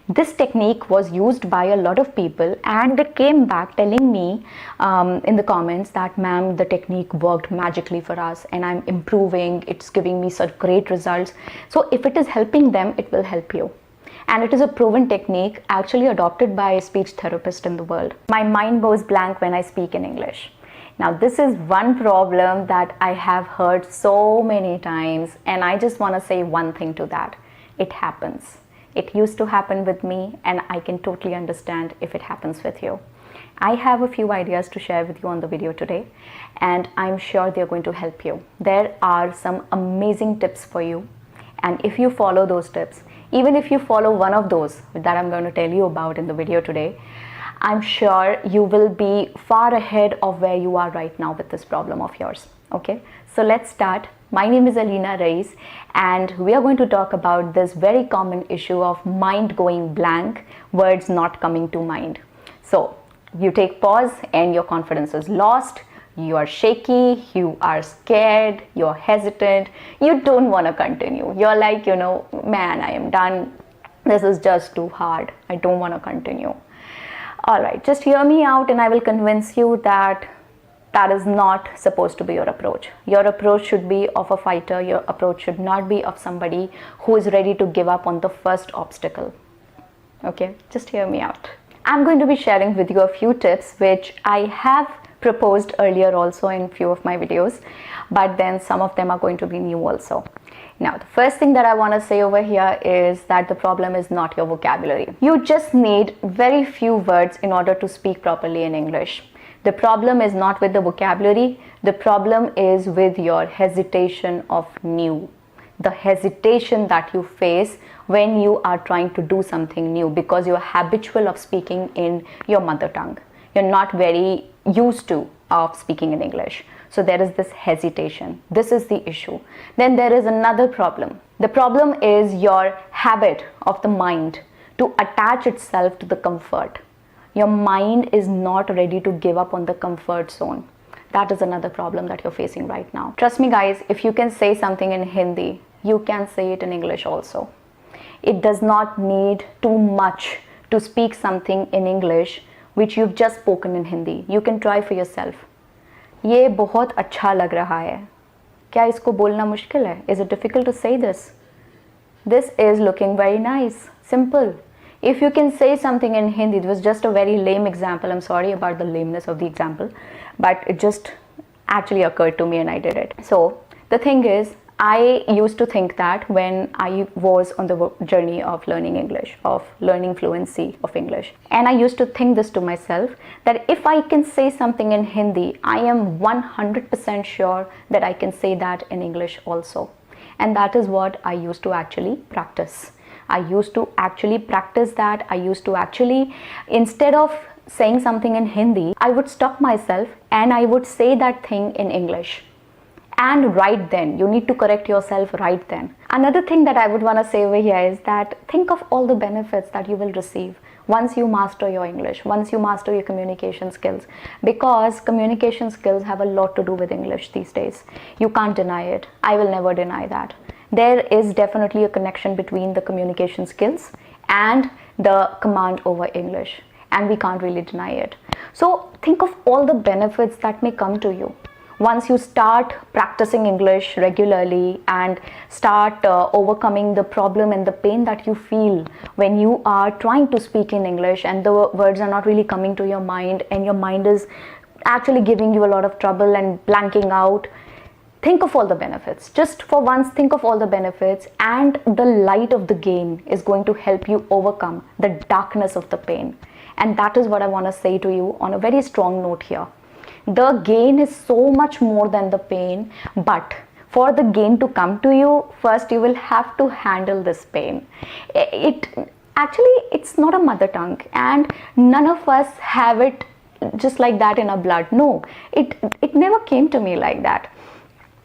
This technique was used by a lot of people, and they came back telling me in the comments that, ma'am, the technique worked magically for us and I'm improving, it's giving me such great results. So if it is helping them, it will help you. And it is a proven technique actually adopted by a speech therapist in the world. My mind goes blank when I speak in English. Now this is one problem that I have heard so many times, and I just want to say one thing to that. It happens. It used to happen with me, and I can totally understand if it happens with you. I have a few ideas to share with you on the video today, and I'm sure they're going to help you. There are some amazing tips for you, and if you follow those tips, even if you follow one of those that I'm going to tell you about in the video today, I'm sure you will be far ahead of where you are right now with this problem of yours. Okay, so let's start. My name is Alina Rais, and we are going to talk about this very common issue of mind going blank, words not coming to mind. So you take pause and your confidence is lost, you are shaky, you are scared, you're hesitant, you don't want to continue. You're like, man, I am done. This is just too hard. I don't want to continue. All right, just hear me out and I will convince you that that is not supposed to be your approach. Your approach should be of a fighter. Your approach should not be of somebody who is ready to give up on the first obstacle. Okay, just hear me out. I'm going to be sharing with you a few tips which I have proposed earlier also in few of my videos, but then some of them are going to be new also. Now, the first thing that I want to say over here is that the problem is not your vocabulary. You just need very few words in order to speak properly in English. The problem is not with the vocabulary, the problem is with your hesitation of new. The hesitation that you face when you are trying to do something new because you're habitual of speaking in your mother tongue. You're not very used to of speaking in English. So there is this hesitation. This is the issue. Then there is another problem. The problem is your habit of the mind to attach itself to the comfort. Your mind is not ready to give up on the comfort zone. That is another problem that you're facing right now. Trust me guys, if you can say something in Hindi, you can say it in English also. It does not need too much to speak something in English which you've just spoken in Hindi. You can try for yourself. ये बहुत अच्छा लग रहा है. क्या इसको बोलना मुश्किल है? Is it difficult to say this? This is looking very nice. Simple. If you can say something in Hindi, it was just a very lame example. I'm sorry about the lameness of the example, but it just actually occurred to me and I did it. So the thing is, I used to think that when I was on the journey of learning English, of learning fluency of English, and I used to think this to myself that if I can say something in Hindi, I am 100% sure that I can say that in English also. And that is what I used to actually practice. I used to actually practice that. I used to actually, instead of saying something in Hindi, I would stop myself and I would say that thing in English. And right then, you need to correct yourself right then. Another thing that I would want to say over here is that think of all the benefits that you will receive once you master your English, once you master your communication skills, because communication skills have a lot to do with English these days. You can't deny it. I will never deny that. There is definitely a connection between the communication skills and the command over English, and we can't really deny it. So think of all the benefits that may come to you once you start practicing English regularly and start overcoming the problem and the pain that you feel when you are trying to speak in English and the words are not really coming to your mind and your mind is actually giving you a lot of trouble and blanking out. Think of all the benefits. Just for once, think of all the benefits, and the light of the gain is going to help you overcome the darkness of the pain. And that is what I want to say to you on a very strong note here. The gain is so much more than the pain, but for the gain to come to you, first you will have to handle this pain. It's not a mother tongue, and none of us have it just like that in our blood. No, it never came to me like that.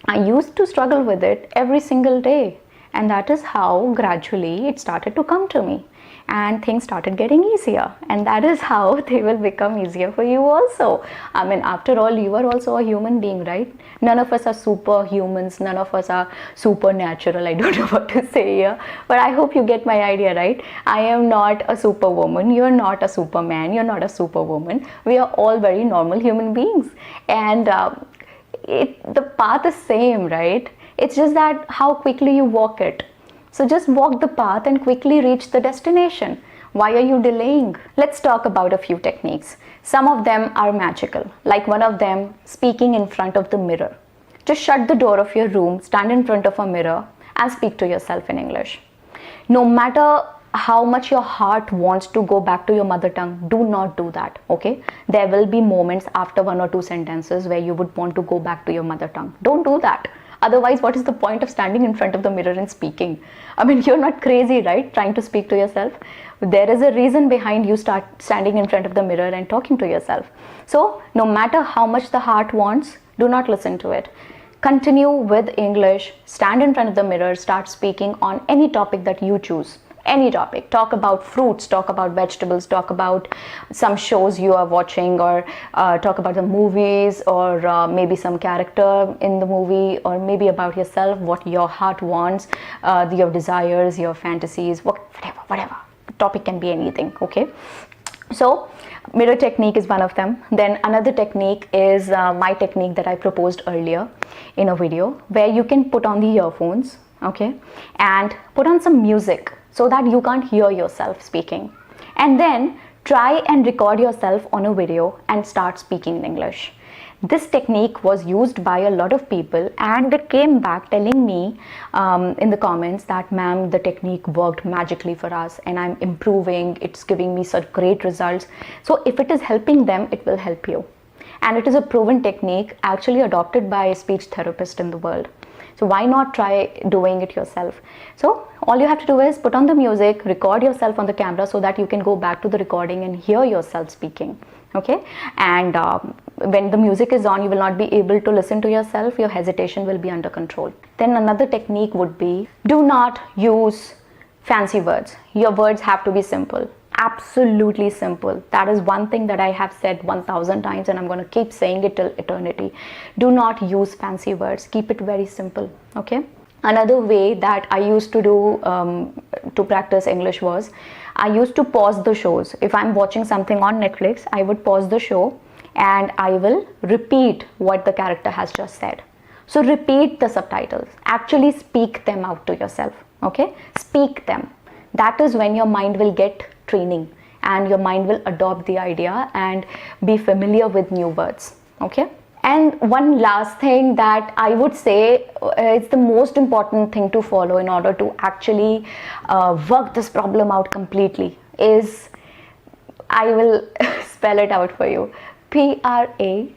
I used to struggle with it every single day, and that is how gradually it started to come to me. and things started getting easier, and that is how they will become easier for you also. I mean, after all, you are also a human being, right? None of us are superhumans, none of us are supernatural. I don't know what to say here, but I hope you get my idea, right? I am not a superwoman, you're not a superman, you're not a superwoman. We are all very normal human beings, and the path is same, right? It's just that how quickly you walk it. So just walk the path and quickly reach the destination. Why are you delaying? Let's talk about a few techniques. Some of them are magical, like one of them, speaking in front of the mirror. Just shut the door of your room, stand in front of a mirror and speak to yourself in English. No matter how much your heart wants to go back to your mother tongue, do not do that, okay? There will be moments after one or two sentences where you would want to go back to your mother tongue. Don't do that. Otherwise, what is the point of standing in front of the mirror and speaking? I mean, you're not crazy, right? Trying to speak to yourself. There is a reason behind you start standing in front of the mirror and talking to yourself. So, no matter how much the heart wants, do not listen to it. Continue with English, stand in front of the mirror, start speaking on any topic that you choose. Any topic. Talk about fruits, talk about vegetables, talk about some shows you are watching, or talk about the movies, or maybe some character in the movie, or maybe about yourself, what your heart wants, your desires, your fantasies, whatever. The topic can be anything, okay? So mirror technique is one of them. Then another technique is my technique that I proposed earlier in a video, where you can put on the earphones, okay, and put on some music so that you can't hear yourself speaking, and then try and record yourself on a video and start speaking in English. This technique was used by a lot of people, and they came back telling me in the comments that, ma'am, the technique worked magically for us and I'm improving, it's giving me such great results. So if it is helping them, it will help you. And it is a proven technique, actually adopted by a speech therapist in the world. So why not try doing it yourself? So all you have to do is put on the music, record yourself on the camera so that you can go back to the recording and hear yourself speaking, okay? And when the music is on, you will not be able to listen to yourself, your hesitation will be under control. Then another technique would be, do not use fancy words. Your words have to be simple. Absolutely simple. That is one thing that I have said 1000 times, and I'm going to keep saying it till eternity. Do not use fancy words. Keep it very simple, okay? Another way that I used to do to practice English was, I used to pause the shows. If I'm watching something on Netflix, I would pause the show and I will repeat what the character has just said. So repeat the subtitles. Actually speak them out to yourself, okay? Speak them. That is when your mind will get training and your mind will adopt the idea and be familiar with new words, okay? And one last thing that I would say is the most important thing to follow in order to actually work this problem out completely is, I will spell it out for you, Practice.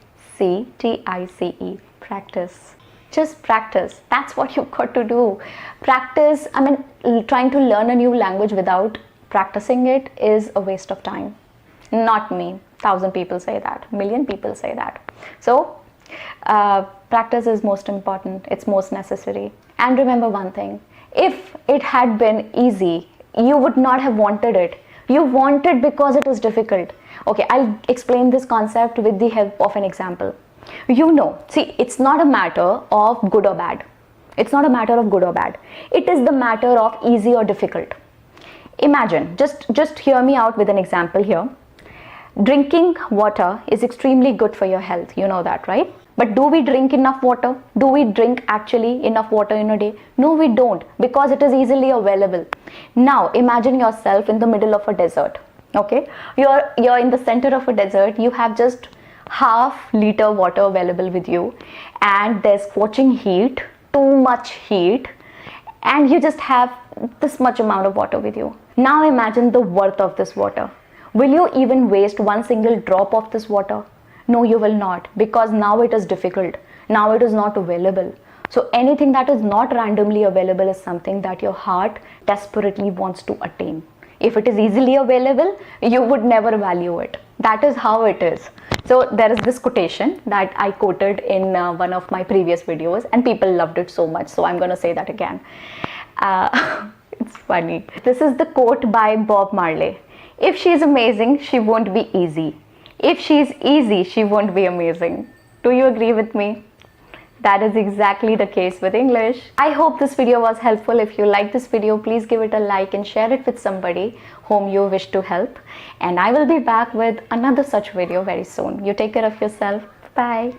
Practice. Just practice. That's what you've got to do. Practice. I mean, trying to learn a new language without practicing it is a waste of time. Not me. 1,000 people say that. Million people say that. So practice is most important. It's most necessary. And remember one thing. If it had been easy, you would not have wanted it. You want it because it is difficult. Okay, I'll explain this concept with the help of an example. You know, see, it's not a matter of good or bad. It's not a matter of good or bad. It is the matter of easy or difficult. Imagine, just hear me out with an example here. Drinking water is extremely good for your health. You know that, right? But do we drink enough water? Do we drink actually enough water in a day? No, we don't, because it is easily available. Now, imagine yourself in the middle of a desert. Okay, you're in the center of a desert. You have just half-liter water available with you, and there's scorching heat, too much heat, and you just have this much amount of water with you. Now imagine the worth of this water. Will you even waste one single drop of this water? No, you will not, because now it is difficult. Now it is not available. So anything that is not randomly available is something that your heart desperately wants to attain. If it is easily available, you would never value it. That is how it is. So there is this quotation that I quoted in one of my previous videos, and people loved it so much. So I'm going to say that again. It's funny. This is the quote by Bob Marley. If she's amazing, she won't be easy. If she's easy, she won't be amazing. Do you agree with me? That is exactly the case with English. I hope this video was helpful. If you like this video, please give it a like and share it with somebody whom you wish to help. And I will be back with another such video very soon. You take care of yourself. Bye.